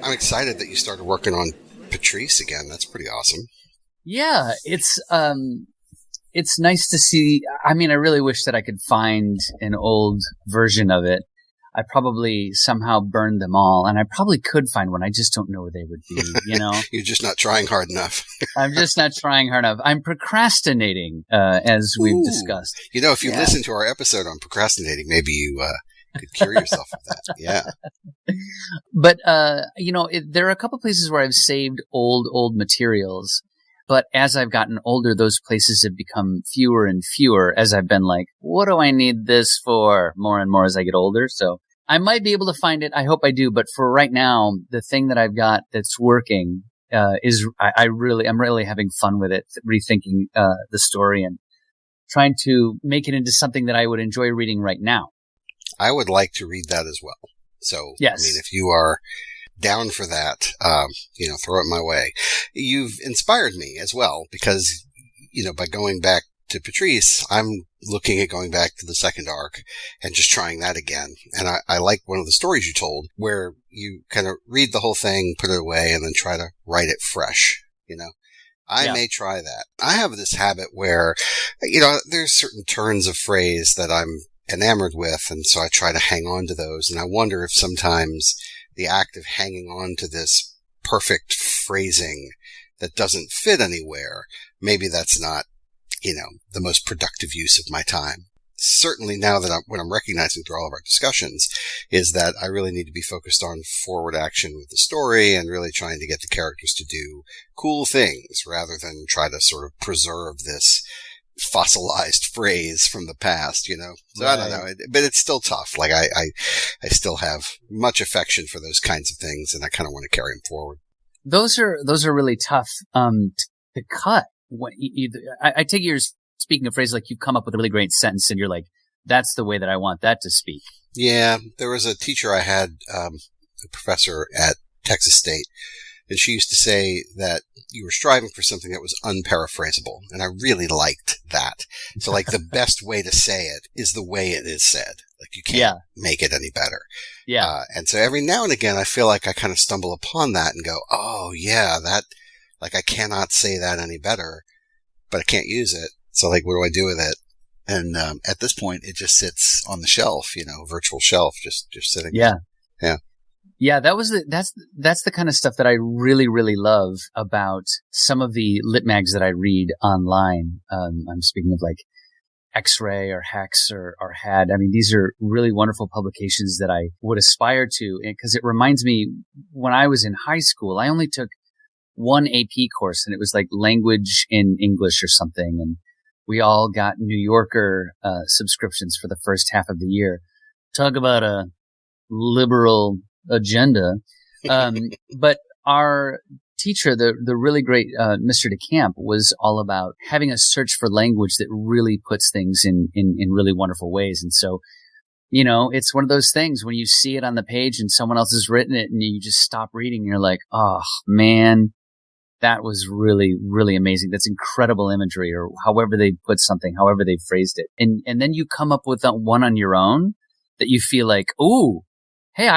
I'm excited that you started working on Patrice again. That's pretty awesome. Yeah, it's nice to see. I mean, I really wish that I could find an old version of it. I probably somehow burned them all, and I probably could find one. I just don't know where they would be, you know? You're just not trying hard enough. I'm just not trying hard enough. I'm procrastinating, as we've discussed. You know, if you listen to our episode on procrastinating, maybe you could cure yourself of that. Yeah. But, there are a couple places where I've saved old materials. But as I've gotten older, those places have become fewer and fewer as I've been like, what do I need this for? More and more as I get older. So I might be able to find it. I hope I do. But for right now, the thing that I've got that's working is I'm really having fun with it, rethinking the story and trying to make it into something that I would enjoy reading right now. I would like to read that as well. So, yes. I mean, if you are down for that, throw it my way. You've inspired me as well because, by going back to Patrice, I'm looking at going back to the second arc and just trying that again. And I like one of the stories you told where you kind of read the whole thing, put it away, and then try to write it fresh, I may try that. I have this habit where, there's certain turns of phrase that I'm enamored with, and so I try to hang on to those. And I wonder if sometimes the act of hanging on to this perfect phrasing that doesn't fit anywhere, maybe that's not, the most productive use of my time. Certainly now that what I'm recognizing through all of our discussions is that I really need to be focused on forward action with the story and really trying to get the characters to do cool things rather than try to sort of preserve this fossilized phrase from the past, So right. I don't know, but it's still tough. Like I still have much affection for those kinds of things, and I kind of want to carry them forward. Those are really tough to cut. I take your speaking of phrases, like you come up with a really great sentence, and you're like, "That's the way that I want that to speak." Yeah, there was a teacher I had, a professor at Texas State. And she used to say that you were striving for something that was unparaphrasable. And I really liked that. So like the best way to say it is the way it is said. Like you can't make it any better. Yeah. And so every now and again, I feel like I kind of stumble upon that and go, oh yeah, I cannot say that any better, but I can't use it. So like, what do I do with it? And, at this point, it just sits on the shelf, virtual shelf, just sitting. Yeah. There. Yeah. Yeah, that's the kind of stuff that I really, really love about some of the lit mags that I read online. I'm speaking of like X-Ray or Hex or HAD. I mean, these are really wonderful publications that I would aspire to, because it reminds me when I was in high school, I only took one AP course, and it was like language in English or something. And we all got New Yorker subscriptions for the first half of the year. Talk about a liberal agenda. But our teacher, the really great Mr. DeCamp, was all about having a search for language that really puts things in really wonderful ways. And so, it's one of those things when you see it on the page and someone else has written it and you just stop reading and you're like, oh man, that was really, really amazing. That's incredible imagery, or however they put something, however they phrased it. And then you come up with one on your own that you feel like, ooh, hey,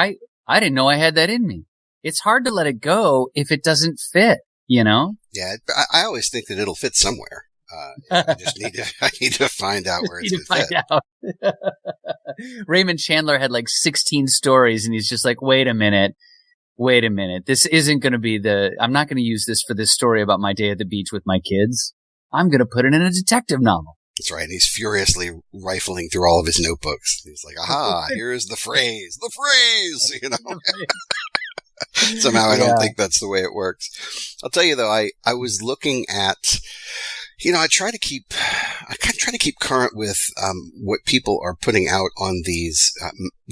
I didn't know I had that in me. It's hard to let it go if it doesn't fit, Yeah, I always think that it'll fit somewhere. I just need to find out where it's going to fit. Raymond Chandler had like 16 stories, and he's just like, wait a minute. This isn't going to be I'm not going to use this for this story about my day at the beach with my kids. I'm going to put it in a detective novel. That's right. And he's furiously rifling through all of his notebooks. He's like, aha, here's the phrase, Somehow I don't think that's the way it works. I'll tell you though, I was looking at, I try to keep current with what people are putting out on these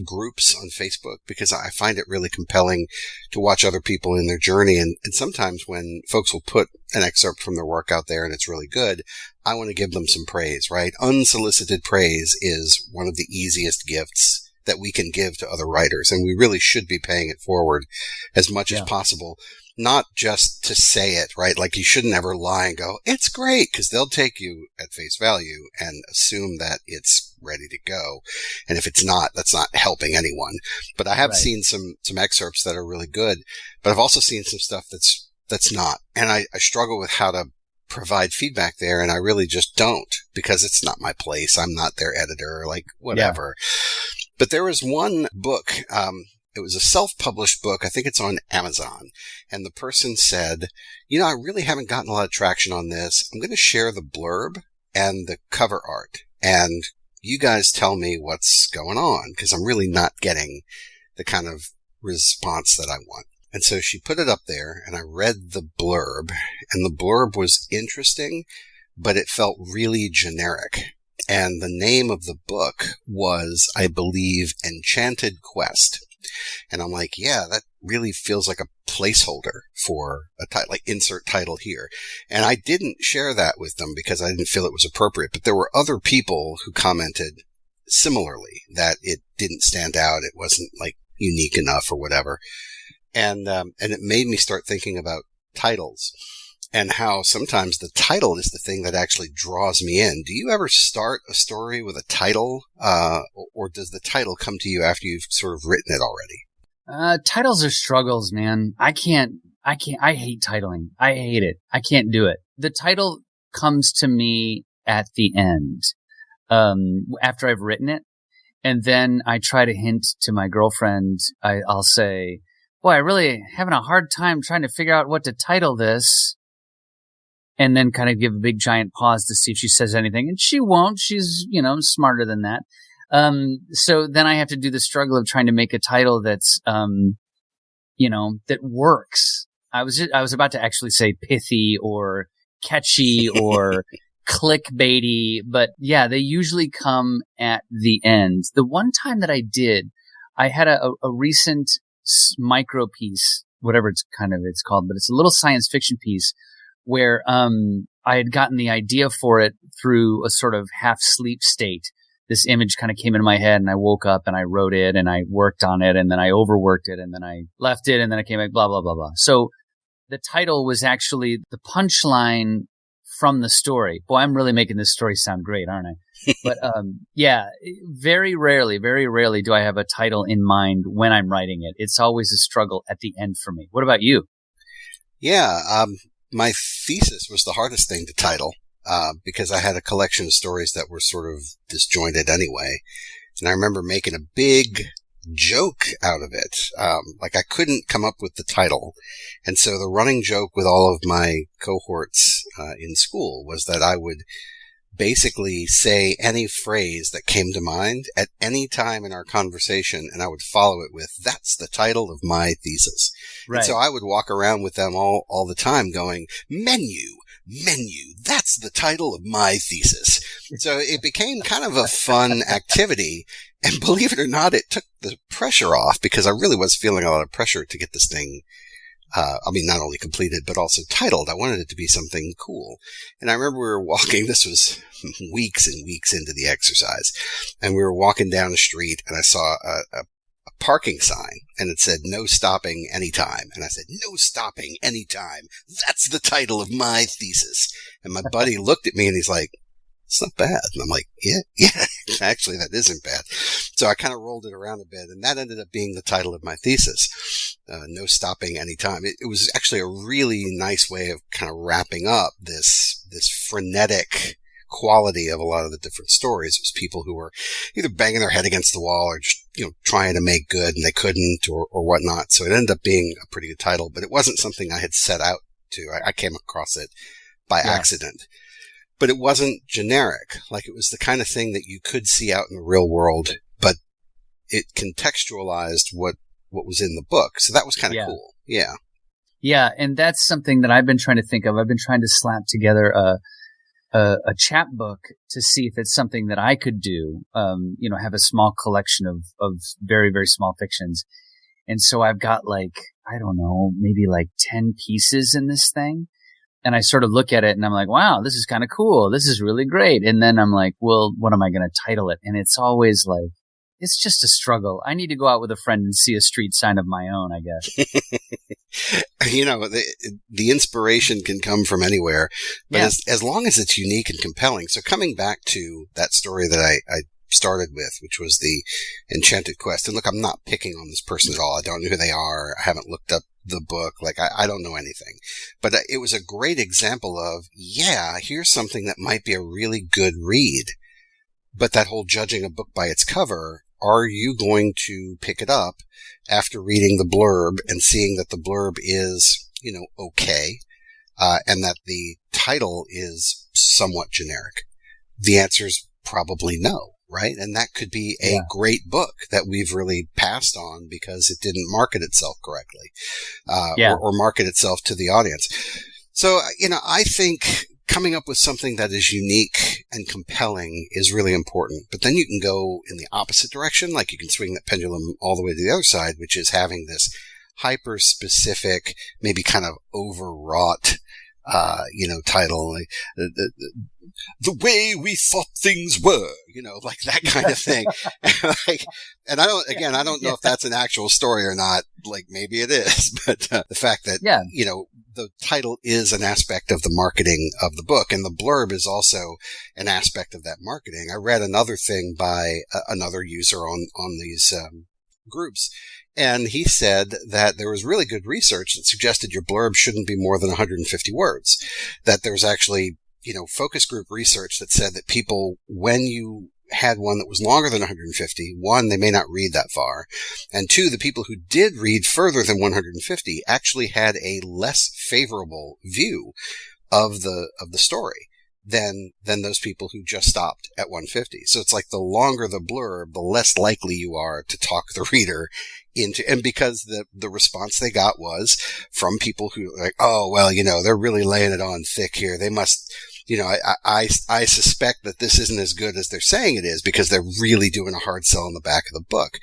groups on Facebook, because I find it really compelling to watch other people in their journey. And sometimes when folks will put an excerpt from their work out there and it's really good, I want to give them some praise, right? Unsolicited praise is one of the easiest gifts that we can give to other writers, and we really should be paying it forward as much as possible. Not just to say it, right? Like, you shouldn't ever lie and go, it's great, because they'll take you at face value and assume that it's ready to go. And if it's not, that's not helping anyone. But I have seen some excerpts that are really good, but I've also seen some stuff that's not. And I struggle with how to provide feedback there, and I really just don't, because it's not my place. I'm not their editor, like, whatever. Yeah. But there was one book, it was a self-published book. I think it's on Amazon. And the person said, I really haven't gotten a lot of traction on this. I'm going to share the blurb and the cover art. And you guys tell me what's going on, because I'm really not getting the kind of response that I want. And so she put it up there, and I read the blurb. And the blurb was interesting, but it felt really generic. And the name of the book was, I believe, Enchanted Quest. And I'm like, yeah, that really feels like a placeholder for a title, like insert title here. And I didn't share that with them because I didn't feel it was appropriate. But there were other people who commented similarly that it didn't stand out. It wasn't like unique enough or whatever. And it made me start thinking about titles and how sometimes the title is the thing that actually draws me in. Do you ever start a story with a title, or does the title come to you after you've sort of written it already? Titles are struggles, man. I hate titling. I hate it. I can't do it. The title comes to me at the end, after I've written it. And then I try to hint to my girlfriend. I'll say, boy, I really having a hard time trying to figure out what to title this. And then kind of give a big giant pause to see if she says anything. And she won't. She's, smarter than that. So then I have to do the struggle of trying to make a title that's, that works. I was about to actually say pithy or catchy or clickbaity, but yeah, they usually come at the end. The one time that I did, I had a recent micro piece, whatever it's called, but it's a little science fiction piece where I had gotten the idea for it through a sort of half sleep state. This image kind of came into my head, and I woke up and I wrote it and I worked on it, and then I overworked it, and then I left it, and then I came back, blah, blah, blah, blah. So the title was actually the punchline from the story. Boy, I'm really making this story sound great, aren't I? But yeah, very rarely do I have a title in mind when I'm writing it. It's always a struggle at the end for me. What about you? Yeah, my thesis was the hardest thing to title, because I had a collection of stories that were sort of disjointed anyway. And I remember making a big joke out of it. Like, I couldn't come up with the title. And so the running joke with all of my cohorts in school was that I would basically say any phrase that came to mind at any time in our conversation, and I would follow it with, that's the title of my thesis. Right. And so I would walk around with them all the time going, menu, that's the title of my thesis. So it became kind of a fun activity, and believe it or not, it took the pressure off, because I really was feeling a lot of pressure to get this thing not only completed, but also titled. I wanted it to be something cool. And I remember we were walking, this was weeks and weeks into the exercise, and we were walking down the street, and I saw a parking sign, and it said, no stopping anytime. And I said, no stopping anytime. That's the title of my thesis. And my buddy looked at me, and he's like, it's not bad. And I'm like, yeah, actually, that isn't bad. So I kind of rolled it around a bit, and that ended up being the title of my thesis. No stopping anytime. It was actually a really nice way of kind of wrapping up this frenetic quality of a lot of the different stories. It was people who were either banging their head against the wall or just, trying to make good, and they couldn't, or whatnot. So it ended up being a pretty good title, but it wasn't something I had set out to. I came across it by accident. But it wasn't generic. Like, it was the kind of thing that you could see out in the real world, but it contextualized what was in the book. So that was kind of cool. Yeah. Yeah. And that's something that I've been trying to think of. I've been trying to slap together a chapbook to see if it's something that I could do, have a small collection of very, very small fictions. And so I've got maybe 10 pieces in this thing. And I sort of look at it and I'm like, wow, this is kind of cool. This is really great. And then I'm like, well, what am I going to title it? And it's always like, it's just a struggle. I need to go out with a friend and see a street sign of my own, I guess. The inspiration can come from anywhere, but as long as it's unique and compelling. So coming back to that story that I started with, which was the Enchanted Quest. And look, I'm not picking on this person at all. I don't know who they are. I haven't looked up the book. Like, I don't know anything. But it was a great example of, here's something that might be a really good read. But that whole judging a book by its cover, are you going to pick it up after reading the blurb and seeing that the blurb is, okay, and that the title is somewhat generic? The answer is probably no, right? And that could be a great book that we've really passed on because it didn't market itself correctly, or market itself to the audience. So, I think coming up with something that is unique and compelling is really important. But then you can go in the opposite direction. Like, you can swing that pendulum all the way to the other side, which is having this hyper specific, maybe kind of overwrought, title, like, the way we thought things were, like that kind of thing. And I don't know if that's an actual story or not. Like, maybe it is, but the fact that, the title is an aspect of the marketing of the book, and the blurb is also an aspect of that marketing. I read another thing by another user on these groups, and he said that there was really good research that suggested your blurb shouldn't be more than 150 words. That there's actually, focus group research that said that people, when you had one that was longer than 150, one, they may not read that far, and two, the people who did read further than 150 actually had a less favorable view of the story than those people who just stopped at 150. So it's like the longer the blurb, the less likely you are to talk the reader into, and because the response they got was from people who are like, oh, well, they're really laying it on thick here. They must, I suspect that this isn't as good as they're saying it is because they're really doing a hard sell on the back of the book.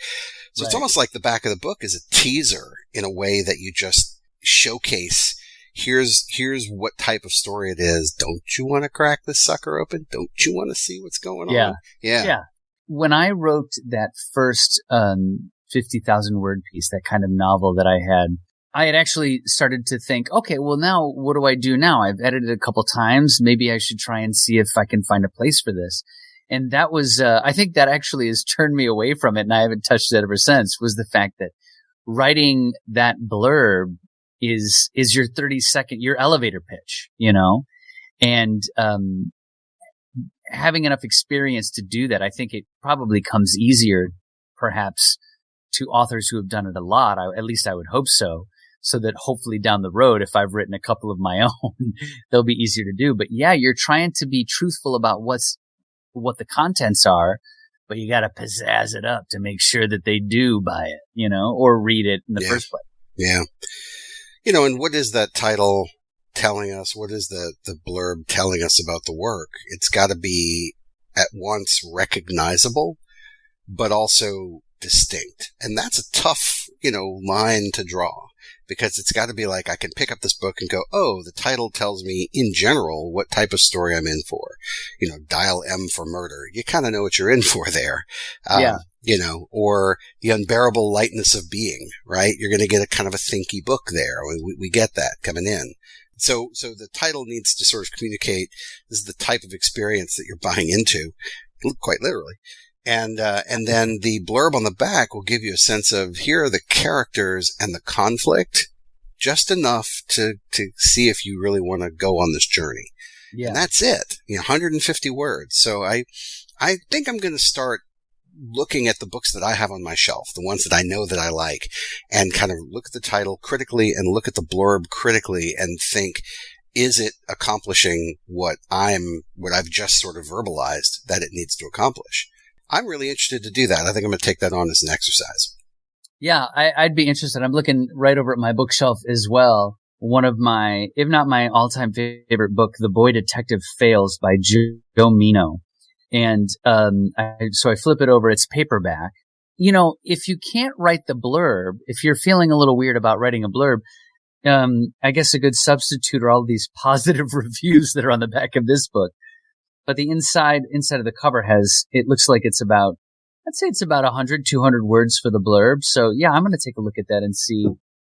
So It's almost like the back of the book is a teaser in a way that you just showcase, here's what type of story it is. Don't you want to crack this sucker open? Don't you want to see what's going on? Yeah. When I wrote that first 50,000 word piece, that kind of novel that I had actually started to think, okay, well, now what do I do now? I've edited a couple times. Maybe I should try and see if I can find a place for this. And that was, I think that actually has turned me away from it, and I haven't touched it ever since, was the fact that writing that blurb is your 30-second, your elevator pitch, and having enough experience to do that, I think it probably comes easier, perhaps, to authors who have done it a lot. At least I would hope so that hopefully down the road, if I've written a couple of my own, they'll be easier to do. But you're trying to be truthful about what the contents are, but you got to pizzazz it up to make sure that they do buy it, or read it in the first place. Yeah. And what is that title telling us? What is the blurb telling us about the work? It's got to be at once recognizable, but also distinct. And that's a tough, line to draw, because it's got to be like, I can pick up this book and go, oh, the title tells me in general what type of story I'm in for. Dial M for murder. You kind of know what you're in for there. Or The Unbearable Lightness of Being, right? You're going to get a kind of a thinky book there. We get that coming in. So the title needs to sort of communicate, this is the type of experience that you're buying into, quite literally. And then the blurb on the back will give you a sense of, here are the characters and the conflict, just enough to see if you really want to go on this journey. Yeah. And that's it. 150 words. So I think I'm going to start looking at the books that I have on my shelf, the ones that I know that I like, and kind of look at the title critically and look at the blurb critically and think, is it accomplishing what I've just sort of verbalized that it needs to accomplish? I'm really interested to do that. I think I'm going to take that on as an exercise. Yeah, I'd be interested. I'm looking right over at my bookshelf as well. One of my, if not my all-time favorite book, The Boy Detective Fails by Joe Mino. And so I flip it over. It's paperback. If you can't write the blurb, if you're feeling a little weird about writing a blurb, I guess a good substitute are all these positive reviews that are on the back of this book. But the inside of the cover it looks like it's about I'd say it's about 100, 200 words for the blurb. So yeah, I'm going to take a look at that and see.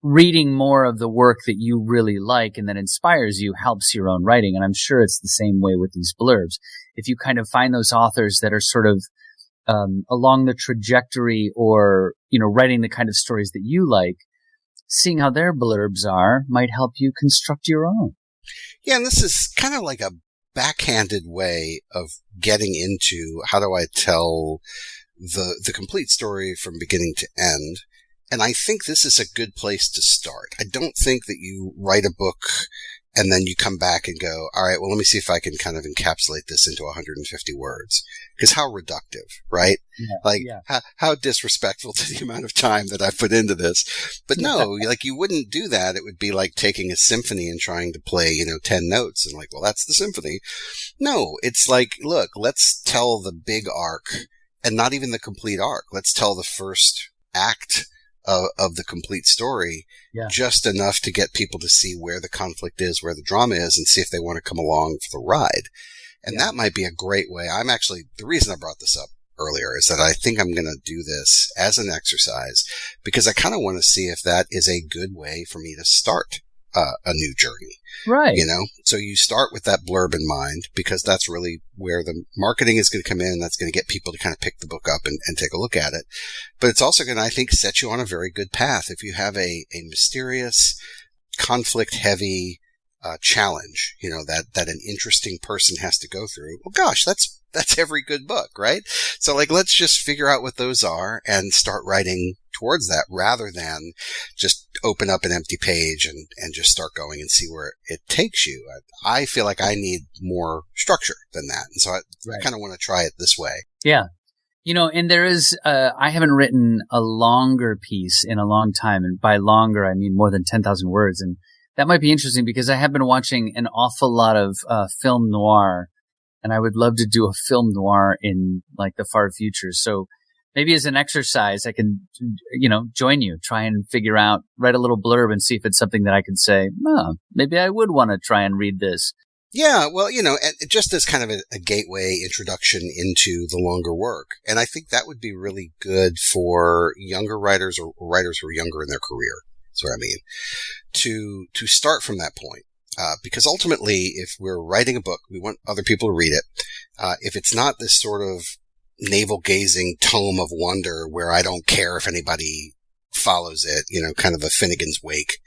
Reading more of the work that you really like and that inspires you helps your own writing. And I'm sure it's the same way with these blurbs. If you kind of find those authors that are sort of along the trajectory or, writing the kind of stories that you like, seeing how their blurbs are might help you construct your own. Yeah, and this is kind of like a backhanded way of getting into how do I tell the complete story from beginning to end. And I think this is a good place to start. I don't think that you write a book and then you come back and go, all right, well, let me see if I can kind of encapsulate this into 150 words. Because how reductive, right? How disrespectful to the amount of time that I put into this. But no, like you wouldn't do that. It would be like taking a symphony and trying to play, 10 notes and like, well, that's the symphony. No, it's like, look, let's tell the big arc and not even the complete arc. Let's tell the first act of the complete story, just enough to get people to see where the conflict is, where the drama is, and see if they want to come along for the ride. And that might be a great way. The reason I brought this up earlier is that I think I'm going to do this as an exercise because I kind of want to see if that is a good way for me to start a new journey. Right. So you start with that blurb in mind because that's really where the marketing is going to come in. That's going to get people to kind of pick the book up and take a look at it. But it's also going to, I think, set you on a very good path. If you have a mysterious, conflict-heavy challenge, that an interesting person has to go through, well, gosh, that's every good book, right? So, let's just figure out what those are and start writing towards that rather than just open up an empty page and just start going and see where it takes you. I feel like I need more structure than that. And so I kind of want to try it this way. Yeah. And there is, I haven't written a longer piece in a long time. And by longer, I mean more than 10,000 words. And that might be interesting because I have been watching an awful lot of film noir. And I would love to do a film noir in the far future. So maybe as an exercise, I can, join you, try and write a little blurb and see if it's something that I can say, maybe I would want to try and read this. Yeah, well, just as kind of a gateway introduction into the longer work. And I think that would be really good for younger writers or writers who are younger in their career. That's what I mean. To start from that point. Because ultimately, if we're writing a book, we want other people to read it. If it's not this sort of navel-gazing tome of wonder where I don't care if anybody follows it, kind of a Finnegan's Wake,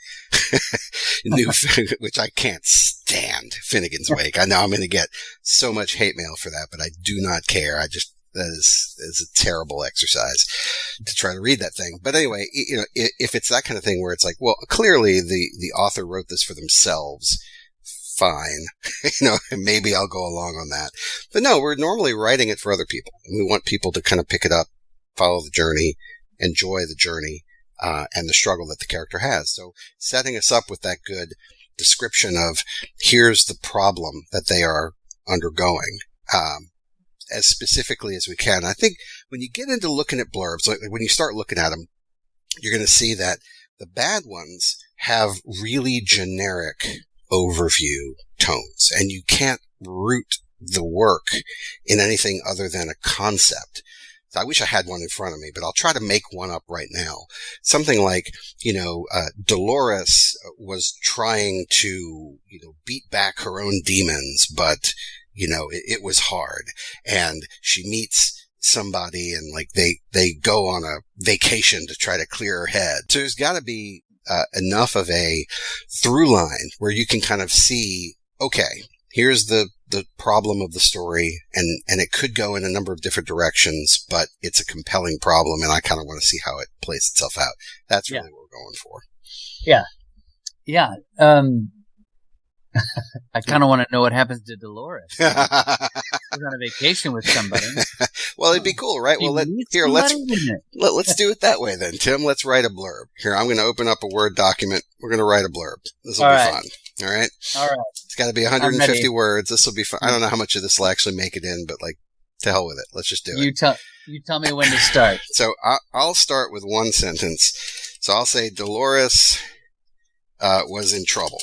which I can't stand Finnegan's Wake. I know I'm going to get so much hate mail for that, but I do not care. That is a terrible exercise to try to read that thing. But anyway, if it's that kind of thing where it's like, well, clearly the author wrote this for themselves, fine, maybe I'll go along on that. But no, we're normally writing it for other people, and we want people to kind of pick it up, follow the journey, enjoy the journey, and the struggle that the character has. So setting us up with that good description of here's the problem that they are undergoing, as specifically as we can. I think when you get into looking at blurbs, when you start looking at them, you're going to see that the bad ones have really generic overview tones, and you can't root the work in anything other than a concept. I wish I had one in front of me, but I'll try to make one up right now. Something like, Dolores was trying to, beat back her own demons, but it was hard, and she meets somebody and they go on a vacation to try to clear her head. So there's got to be enough of a through line where you can kind of see, okay, here's the problem of the story, and it could go in a number of different directions, but it's a compelling problem, and I kind of want to see how it plays itself out. That's really what we're going for. Yeah. Yeah. I kind of want to know what happens to Dolores. She's on a vacation with somebody. Well, it'd be cool, right? Well, let's do it that way then, Tim. Let's write a blurb. Here, I'm going to open up a Word document. We're going to write a blurb. This will be fun. All right? All right. It's got to be 150 words. This will be fun. I don't know how much of this will actually make it in, but to hell with it. Let's just do it. You tell me when to start. So I'll start with one sentence. So I'll say Dolores was in trouble.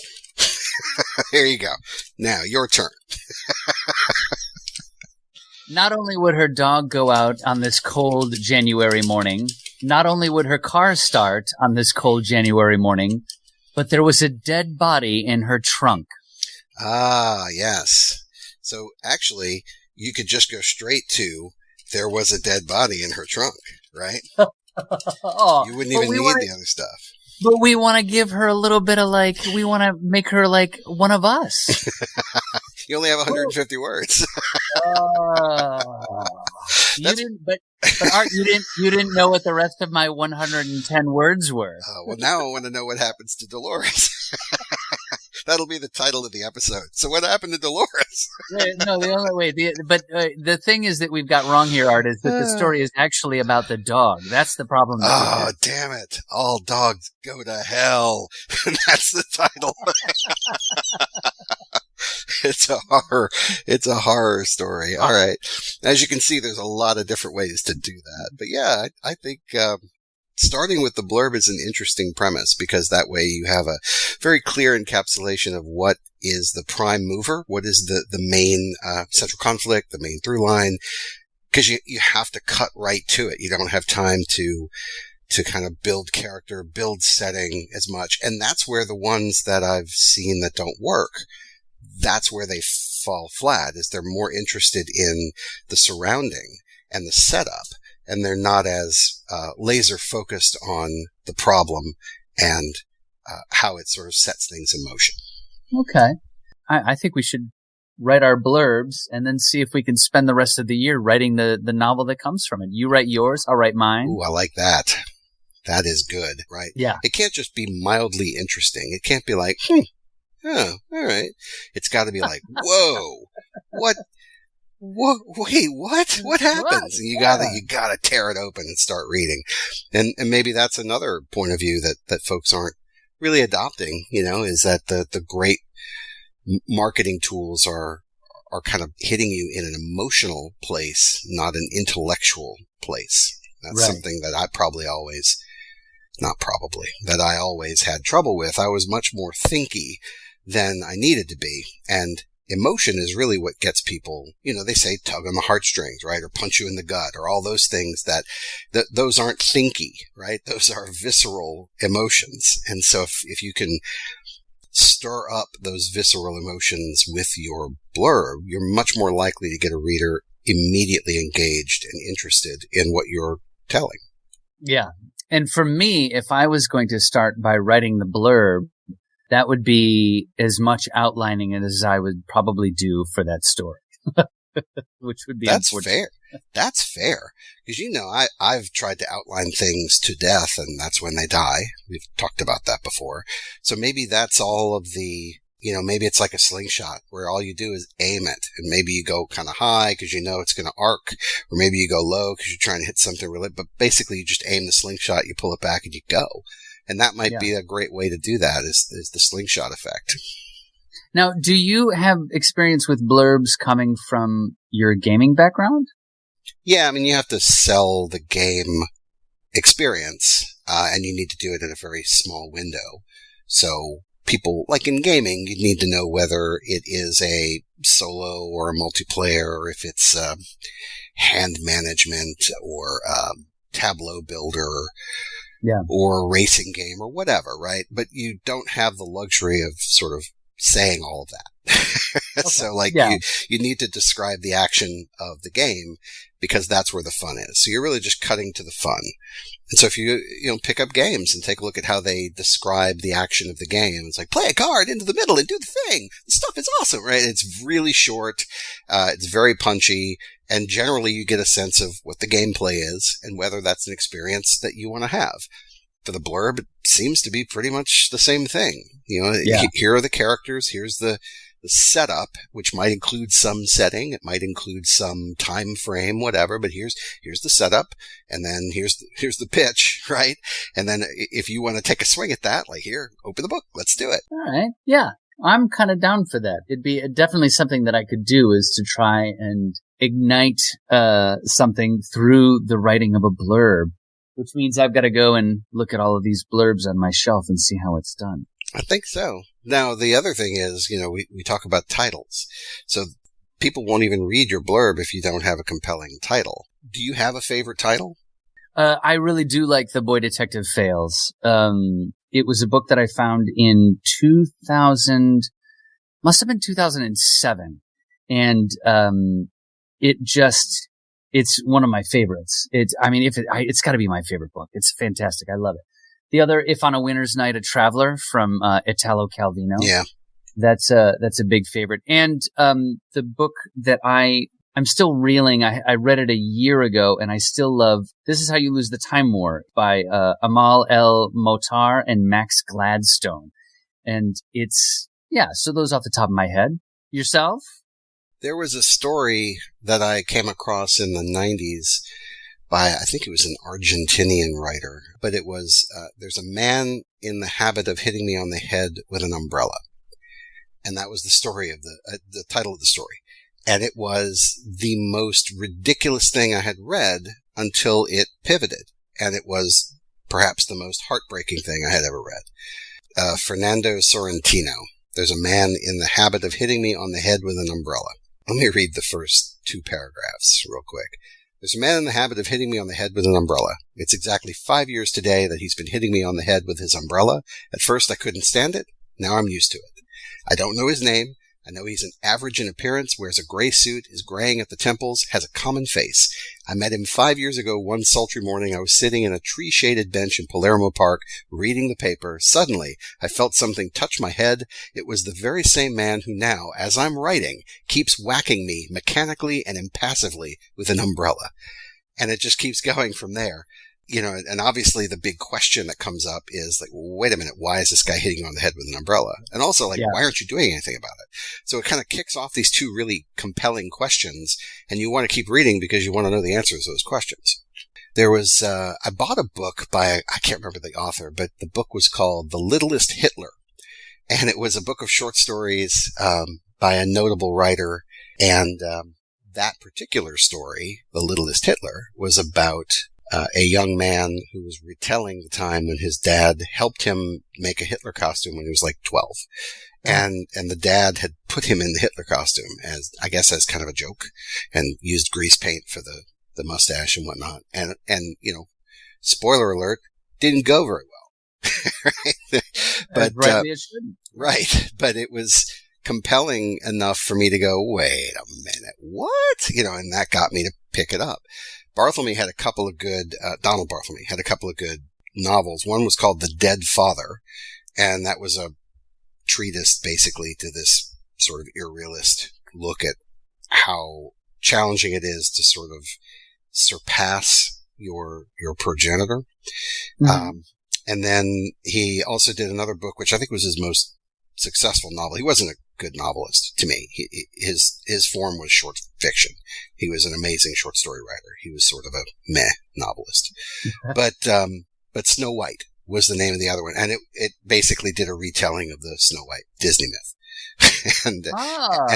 There you go. Now, your turn. Not only would her dog go out on this cold January morning, not only would her car start on this cold January morning, but there was a dead body in her trunk. Ah, yes. So actually, you could just go straight to there was a dead body in her trunk, right? Oh, you wouldn't even need the other stuff. But we want to give her a little bit of we want to make her like one of us. You only have 150 words. You didn't, but Art, you didn't know what the rest of my 110 words were. Well, now I want to know what happens to Dolores. That'll be the title of the episode. So what happened to Dolores? No, the only way. The thing is that we've got wrong here, Art, is that the story is actually about the dog. That's the problem. Oh, damn it. All dogs go to hell. That's the title. It's a horror story. All right. As you can see, there's a lot of different ways to do that. But yeah, I think starting with the blurb is an interesting premise because that way you have a very clear encapsulation of what is the prime mover, what is the main central conflict, the main through line, because you have to cut right to it. You don't have time to kind of build character, build setting as much. And that's where the ones that I've seen that don't work, that's where they fall flat, is they're more interested in the surrounding and the setup, and they're not as laser focused on the problem and how it sort of sets things in motion. Okay. I think we should write our blurbs and then see if we can spend the rest of the year writing the novel that comes from it. You write yours, I'll write mine. Ooh, I like that. That is good, right? Yeah. It can't just be mildly interesting. It can't be like, oh, all right. It's got to be like, whoa, what? Wait, what? What happens? And you gotta tear it open and start reading. And maybe that's another point of view that folks aren't really adopting, is that the great marketing tools are kind of hitting you in an emotional place, not an intellectual place. That's right. Something that I always had trouble with. I was much more thinky than I needed to be. And emotion is really what gets people, they say tug on the heartstrings, right? Or punch you in the gut, or all those things that those aren't thinky, right? Those are visceral emotions. And so if you can stir up those visceral emotions with your blurb, you're much more likely to get a reader immediately engaged and interested in what you're telling. Yeah. And for me, if I was going to start by writing the blurb, that would be as much outlining it as I would probably do for that story, which would be fair. That's fair. Because, I've tried to outline things to death, and that's when they die. We've talked about that before. So maybe that's all of the, maybe it's like a slingshot where all you do is aim it. And maybe you go kind of high because it's going to arc, or maybe you go low because you're trying to hit something really, but basically you just aim the slingshot, you pull it back, and you go. And that might be a great way to do that, is the slingshot effect. Now, do you have experience with blurbs coming from your gaming background? Yeah, you have to sell the game experience, and you need to do it in a very small window. So people, like in gaming, you need to know whether it is a solo or a multiplayer, or if it's hand management or tableau builder, or a racing game or whatever, right? But you don't have the luxury of sort of saying all of that. Okay. So you need to describe the action of the game because that's where the fun is. So you're really just cutting to the fun. And so if you pick up games and take a look at how they describe the action of the game, it's like, play a card into the middle and do the thing. The stuff is awesome, right? It's really short. It's very punchy. And generally you get a sense of what the gameplay is and whether that's an experience that you want to have. For the blurb, it seems to be pretty much the same thing. Here are the characters. Here's the setup, which might include some setting. It might include some time frame, whatever, but here's the setup. And then here's the pitch, right? And then if you want to take a swing at that, like here, open the book. Let's do it. All right. Yeah. I'm kind of down for that. It'd be definitely something that I could do, is to try and ignite something through the writing of a blurb, which means I've got to go and look at all of these blurbs on my shelf and see how it's done. I think so. Now, the other thing is, we talk about titles. So people won't even read your blurb if you don't have a compelling title. Do you have a favorite title? I really do like The Boy Detective Fails. It was a book that I found in 2000, must have been 2007. And, it's one of my favorites. It's gotta be my favorite book. It's fantastic. I love it. The other, If on a Winter's Night, a Traveler from, Italo Calvino. Yeah. That's a big favorite. And, the book that I'm still reeling. I read it a year ago and I still love This Is How You Lose the Time War by, Amal El Motar and Max Gladstone. And so those off the top of my head. Yourself? There was a story that I came across in the 90s by, I think it was an Argentinian writer, but it was, there's a man in the habit of hitting me on the head with an umbrella. And that was the story of the title of the story. And it was the most ridiculous thing I had read until it pivoted. And it was perhaps the most heartbreaking thing I had ever read. Fernando Sorrentino. There's a man in the habit of hitting me on the head with an umbrella. Let me read the first 2 paragraphs real quick. There's a man in the habit of hitting me on the head with an umbrella. It's exactly 5 years today that he's been hitting me on the head with his umbrella. At first I couldn't stand it. Now I'm used to it. I don't know his name. I know he's an average in appearance, wears a gray suit, is graying at the temples, has a common face. I met him 5 years ago one sultry morning. I was sitting in a tree-shaded bench in Palermo Park, reading the paper. Suddenly, I felt something touch my head. It was the very same man who now, as I'm writing, keeps whacking me mechanically and impassively with an umbrella. And it just keeps going from there. You know, and obviously the big question that comes up is like, well, wait a minute, why is this guy hitting you on the head with an umbrella? And also, like, why aren't you doing anything about it? So it kind of kicks off these 2 really compelling questions, and you want to keep reading because you want to know the answers to those questions. There was, I bought a book by, I can't remember the author, but the book was called The Littlest Hitler. And it was a book of short stories, by a notable writer. And, that particular story, The Littlest Hitler, was about a young man who was retelling the time when his dad helped him make a Hitler costume when he was like 12. And the dad had put him in the Hitler costume as, I guess, as kind of a joke, and used grease paint for the mustache and whatnot. And, you know, spoiler alert, didn't go very well. Right? But, it shouldn't. Right. But it was compelling enough for me to go, wait a minute, what? You know, and that got me to pick it up. Barthelme had a couple of good, Donald Barthelme had a couple of good novels. One was called The Dead Father, and that was a treatise basically to this sort of irrealist look at how challenging it is to sort of surpass your progenitor. Mm-hmm. And then he also did another book, which I think was his most successful novel. He wasn't a good novelist to me. His form was short fiction. He was an amazing short story writer. He was sort of a meh novelist. But Snow White was the name of the other one. And it basically did a retelling of the Snow White Disney myth. and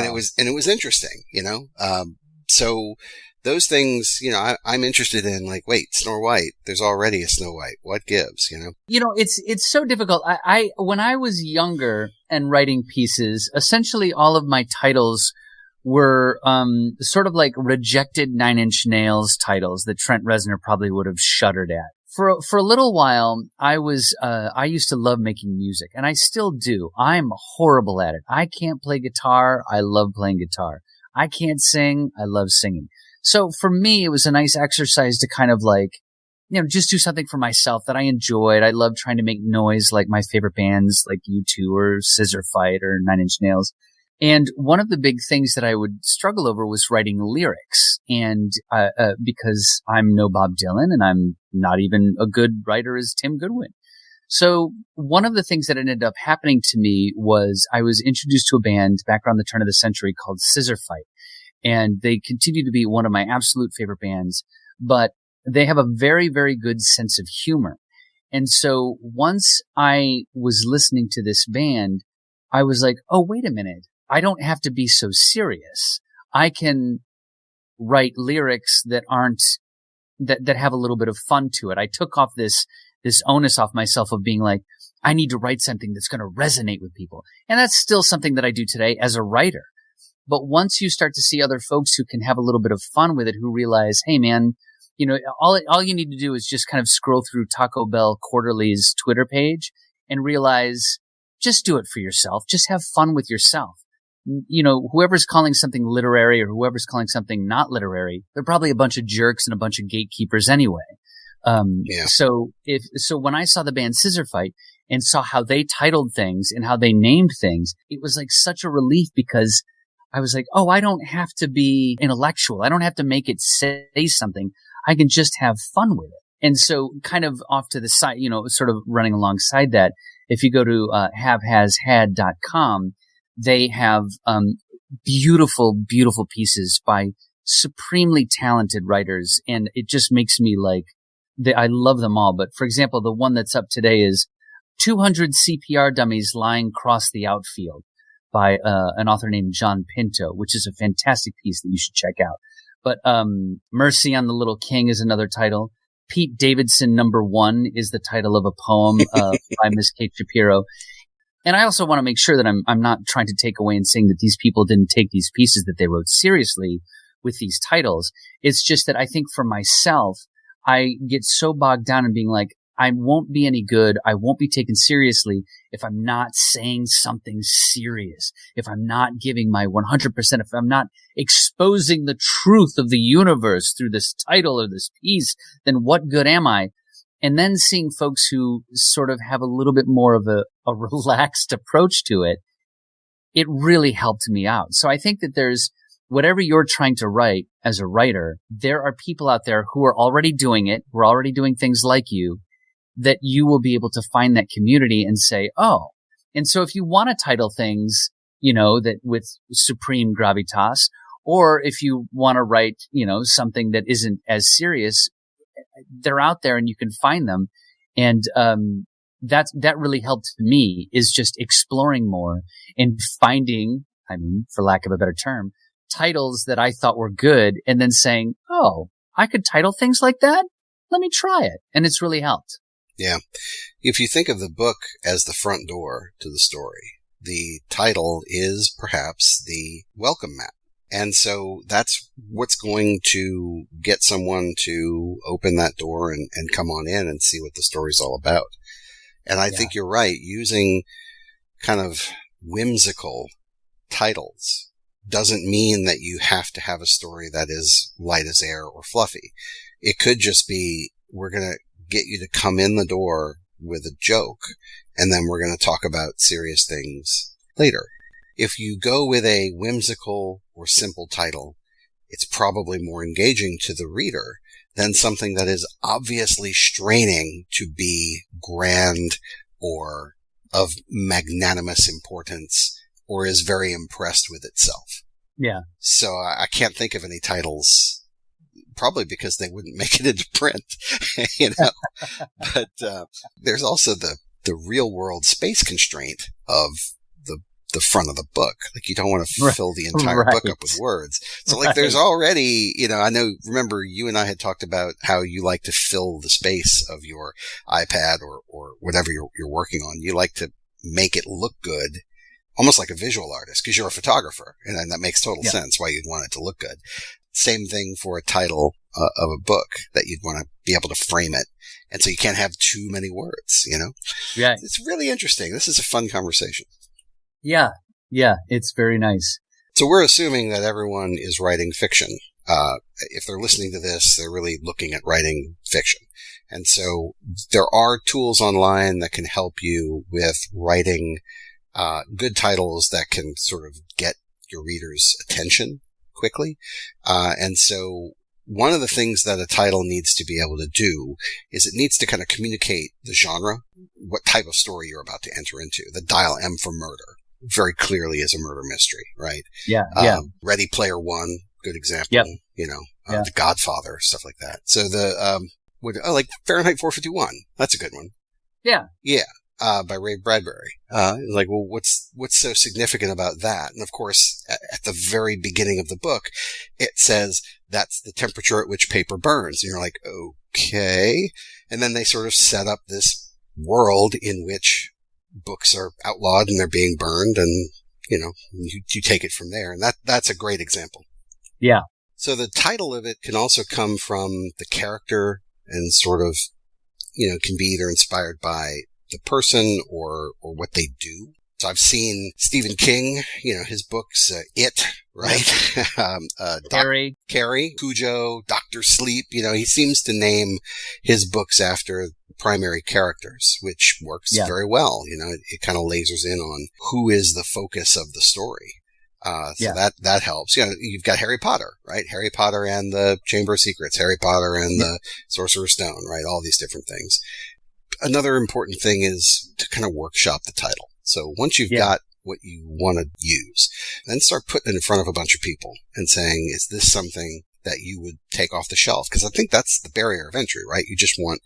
it was interesting, you know? So those things, you know, I'm interested in, like, wait, Snow White, there's already a Snow White. What gives, you know? You know, it's so difficult. When I was younger and writing pieces, essentially all of my titles were, sort of like rejected Nine Inch Nails titles that Trent Reznor probably would have shuddered at. For a little while, I used to love making music, and I still do. I'm horrible at it. I can't play guitar. I love playing guitar. I can't sing. I love singing. So for me, it was a nice exercise to kind of like, you know, just do something for myself that I enjoyed. I loved trying to make noise like my favorite bands like U2 or Scissor Fight or Nine Inch Nails. And one of the big things that I would struggle over was writing lyrics. And, because I'm no Bob Dylan and I'm not even a good writer as Tim Goodwin. So one of the things that ended up happening to me was I was introduced to a band back around the turn of the century called Scissor Fight. And they continue to be one of my absolute favorite bands, but they have a very, very good sense of humor. And so once I was listening to this band, I was like, oh, wait a minute. I don't have to be so serious. I can write lyrics that that have a little bit of fun to it. I took off this onus off myself of being like, I need to write something that's going to resonate with people. And that's still something that I do today as a writer. But once you start to see other folks who can have a little bit of fun with it, who realize, hey man, all you need to do is just kind of scroll through Taco Bell Quarterly's Twitter page and realize, just do it for yourself. Just have fun with yourself. Whoever's calling something literary or whoever's calling something not literary, they're probably a bunch of jerks and a bunch of gatekeepers anyway. So when I saw the band Scissor Fight and saw how they titled things and how they named things, it was like such a relief, because I was like, oh, I don't have to be intellectual. I don't have to make it say something. I can just have fun with it. And so kind of off to the side, sort of running alongside that, if you go to havehashad.com, they have beautiful, beautiful pieces by supremely talented writers. And it just makes me like, I love them all. But for example, the one that's up today is 200 CPR Dummies Lying Across the Outfield by an author named John Pinto, which is a fantastic piece that you should check out. But Mercy on the Little King is another title. Pete Davidson #1 is the title of a poem by Miss Kate Shapiro. And I also want to make sure that I'm not trying to take away and saying that these people didn't take these pieces that they wrote seriously with these titles. It's just that I think for myself, I get so bogged down in being like, I won't be any good. I won't be taken seriously if I'm not saying something serious, if I'm not giving my 100%, if I'm not exposing the truth of the universe through this title or this piece, then what good am I? And then seeing folks who sort of have a little bit more of a relaxed approach to it, it really helped me out. So I think that there's, whatever you're trying to write as a writer, there are people out there who are already doing it, who are already doing things like you, that you will be able to find that community and say, oh. And so if you want to title things, that with supreme gravitas, or if you want to write, something that isn't as serious, they're out there and you can find them. And, that really helped me, is just exploring more and finding, for lack of a better term, titles that I thought were good, and then saying, oh, I could title things like that? Let me try it. And it's really helped. Yeah. If you think of the book as the front door to the story, the title is perhaps the welcome mat. And so that's what's going to get someone to open that door and come on in and see what the story's all about. And I think you're right. Using kind of whimsical titles doesn't mean that you have to have a story that is light as air or fluffy. It could just be, we're going to get you to come in the door with a joke, and then we're going to talk about serious things later. If you go with a whimsical or simple title, it's probably more engaging to the reader than something that is obviously straining to be grand or of magnanimous importance or is very impressed with itself. Yeah. So I can't think of any titles, probably because they wouldn't make it into print, But there's also the real world space constraint of the front of the book. Like, you don't want to fill the entire book up with words. So like there's already, remember you and I had talked about how you like to fill the space of your iPad or whatever you're working on. You like to make it look good, almost like a visual artist, because you're a photographer, and that makes total sense why you'd want it to look good. Same thing for a title of a book, that you'd want to be able to frame it. And so you can't have too many words, Yeah. It's really interesting. This is a fun conversation. Yeah. Yeah. It's very nice. So we're assuming that everyone is writing fiction. If they're listening to this, they're really looking at writing fiction. And so there are tools online that can help you with writing good titles that can sort of get your readers' attention quickly. And so one of the things that a title needs to be able to do is it needs to kind of communicate the genre, what type of story you're about to enter into. The Dial M for Murder very clearly is a murder mystery, right? Yeah. Ready Player One, good example. Yep. The Godfather, stuff like that. So like Fahrenheit 451, that's a good one. Yeah. Yeah. By Ray Bradbury. Like, well, what's so significant about that? And of course, at the very beginning of the book, it says that's the temperature at which paper burns. And you're like, okay. And then they sort of set up this world in which books are outlawed and they're being burned, and you take it from there. And that's a great example. Yeah. So the title of it can also come from the character and sort of, can be either inspired by the person or what they do. So I've seen Stephen King, his books, It, right? Carrie, Cujo, Dr. Sleep, he seems to name his books after primary characters, which works very well. It kind of lasers in on who is the focus of the story. That helps. You've got Harry Potter, right? Harry Potter and the Chamber of Secrets, Harry Potter and the Sorcerer's Stone, right? All these different things. Another important thing is to kind of workshop the title. So once you've got what you want to use, then start putting it in front of a bunch of people and saying, is this something that you would take off the shelf? Because I think that's the barrier of entry, right? You just want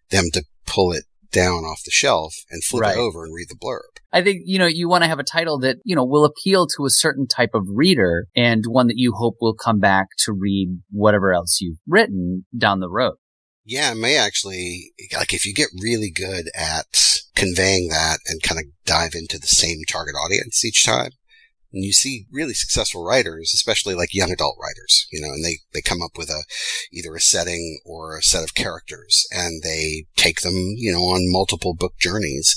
them to pull it down off the shelf and flip it over and read the blurb. I think, you want to have a title that, will appeal to a certain type of reader and one that you hope will come back to read whatever else you've written down the road. Yeah, it may actually, if you get really good at conveying that and kind of dive into the same target audience each time, and you see really successful writers, especially like young adult writers, and they come up with either a setting or a set of characters, and they take them, on multiple book journeys.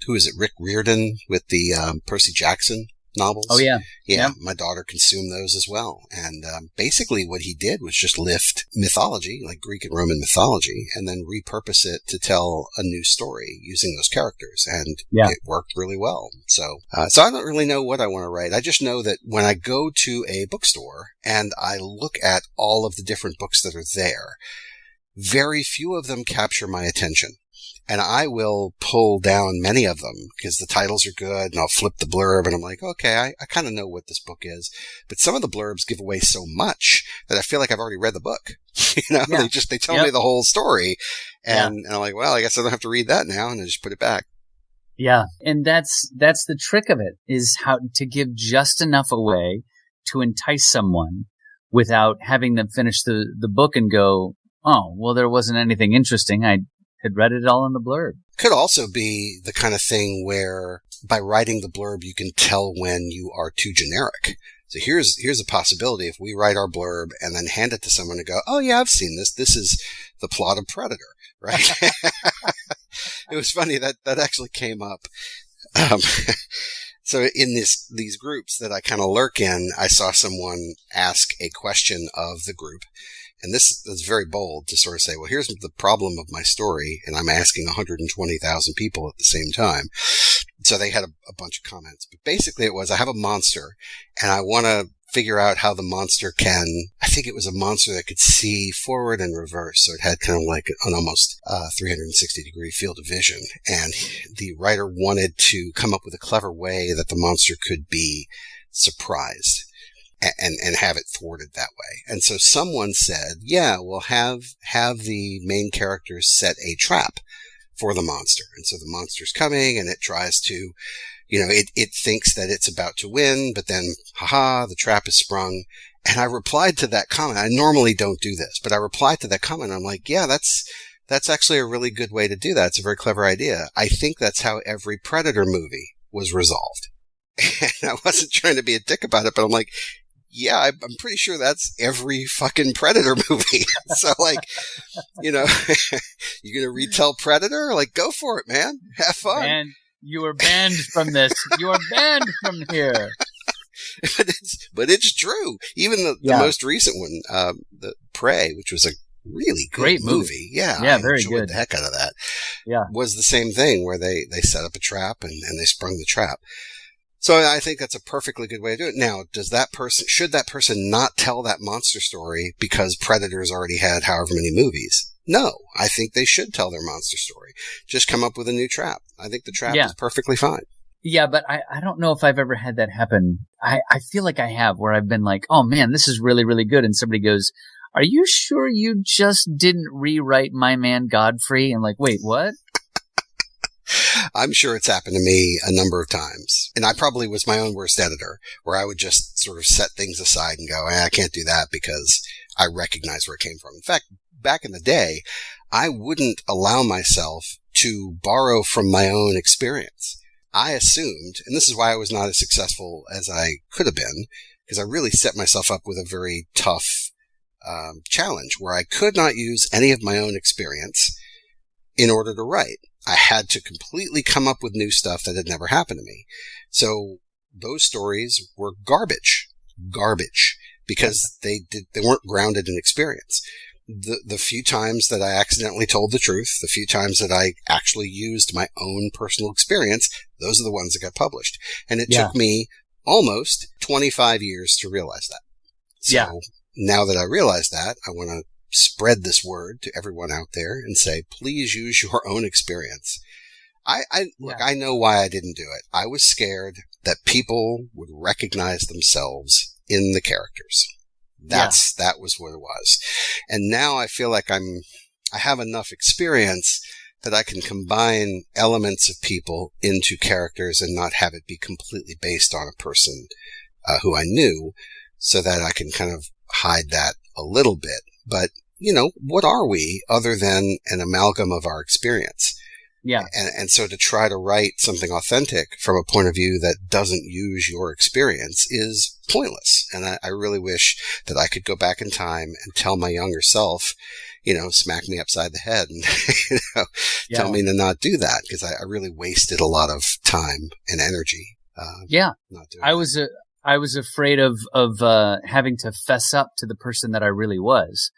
Who is it? Rick Riordan with the Percy Jackson novels. Oh, yeah. Yeah, my daughter consumed those as well. And basically what he did was just lift mythology, like Greek and Roman mythology, and then repurpose it to tell a new story using those characters. And it worked really well. So I don't really know what I want to write. I just know that when I go to a bookstore and I look at all of the different books that are there, very few of them capture my attention. And I will pull down many of them because the titles are good, and I'll flip the blurb and I'm like, okay, I kind of know what this book is. But some of the blurbs give away so much that I feel like I've already read the book. They tell me the whole story. And I'm like, well, I guess I don't have to read that now, and I just put it back. Yeah. And that's the trick of it, is how to give just enough away to entice someone without having them finish the book and go, oh, well, there wasn't anything interesting. I had read it all in the blurb. Could also be the kind of thing where by writing the blurb, you can tell when you are too generic. So here's a possibility. If we write our blurb and then hand it to someone and go, oh yeah, I've seen this. This is the plot of Predator, right? It was funny that actually came up. So in these groups that I kind of lurk in, I saw someone ask a question of the group. And this is very bold to sort of say, well, here's the problem of my story, and I'm asking 120,000 people at the same time. So they had a bunch of comments. But basically it was, I have a monster, and I want to figure out how the monster I think it was a monster that could see forward and reverse. So it had kind of like an almost 360-degree field of vision. And the writer wanted to come up with a clever way that the monster could be surprised. And have it thwarted that way. And so someone said, yeah, we'll have the main characters set a trap for the monster. And so the monster's coming and it tries to, it thinks that it's about to win, but then, the trap is sprung. And I replied to that comment. I normally don't do this, but I replied to that comment. I'm like, yeah, that's actually a really good way to do that. It's a very clever idea. I think that's how every Predator movie was resolved. And I wasn't trying to be a dick about it, but I'm like, yeah, I'm pretty sure that's every fucking Predator movie. So, you're going to retell Predator? Go for it, man. Have fun. Man, you are banned from this. You are banned from here. But it's true. Even the most recent one, the Prey, which was a really great movie. Yeah, I very enjoyed good. The heck out of that. Yeah, was the same thing where they set up a trap and they sprung the trap. So I think that's a perfectly good way to do it. Now, should that person not tell that monster story because Predator's already had however many movies? No, I think they should tell their monster story. Just come up with a new trap. I think the trap is perfectly fine. Yeah, but I don't know if I've ever had that happen. I feel like I have, where I've been like, oh man, this is really, really good. And somebody goes, are you sure you just didn't rewrite My Man Godfrey? And like, wait, what? I'm sure it's happened to me a number of times. And I probably was my own worst editor, where I would just sort of set things aside and go, I can't do that because I recognize where it came from. In fact, back in the day, I wouldn't allow myself to borrow from my own experience. I assumed, and this is why I was not as successful as I could have been, because I really set myself up with a very tough challenge where I could not use any of my own experience in order to write. I had to completely come up with new stuff that had never happened to me. So those stories were garbage, because they weren't grounded in experience. The few times that I accidentally told the truth, the few times that I actually used my own personal experience, those are the ones that got published. And it took me almost 25 years to realize that. So now that I realize that, I want to spread this word to everyone out there and say, please use your own experience. Look, I know why I didn't do it. I was scared that people would recognize themselves in the characters. That was what it was. And now I feel like I have enough experience that I can combine elements of people into characters and not have it be completely based on a person who I knew, so that I can kind of hide that a little bit. But, what are we other than an amalgam of our experience? Yeah. And so to try to write something authentic from a point of view that doesn't use your experience is pointless. And I really wish that I could go back in time and tell my younger self, smack me upside the head and, tell me to not do that, because I really wasted a lot of time and energy. Not doing that. I was afraid of having to fess up to the person that I really was.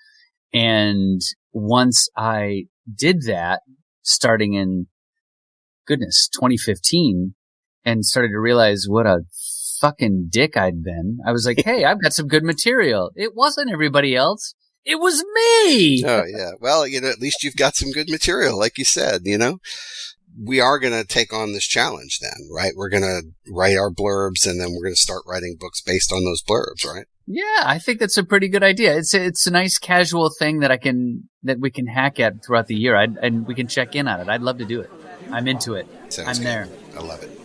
And once I did that, starting in 2015, and started to realize what a fucking dick I'd been, I was like, hey, I've got some good material. It wasn't everybody else. It was me. Oh, yeah. Well, at least you've got some good material, like you said, We are going to take on this challenge then, right? We're going to write our blurbs, and then we're going to start writing books based on those blurbs, right? Yeah, I think that's a pretty good idea. It's a nice casual thing that we can hack at throughout the year, and we can check in on it. I'd love to do it. I'm into it. Sounds I'm good. there. I love it.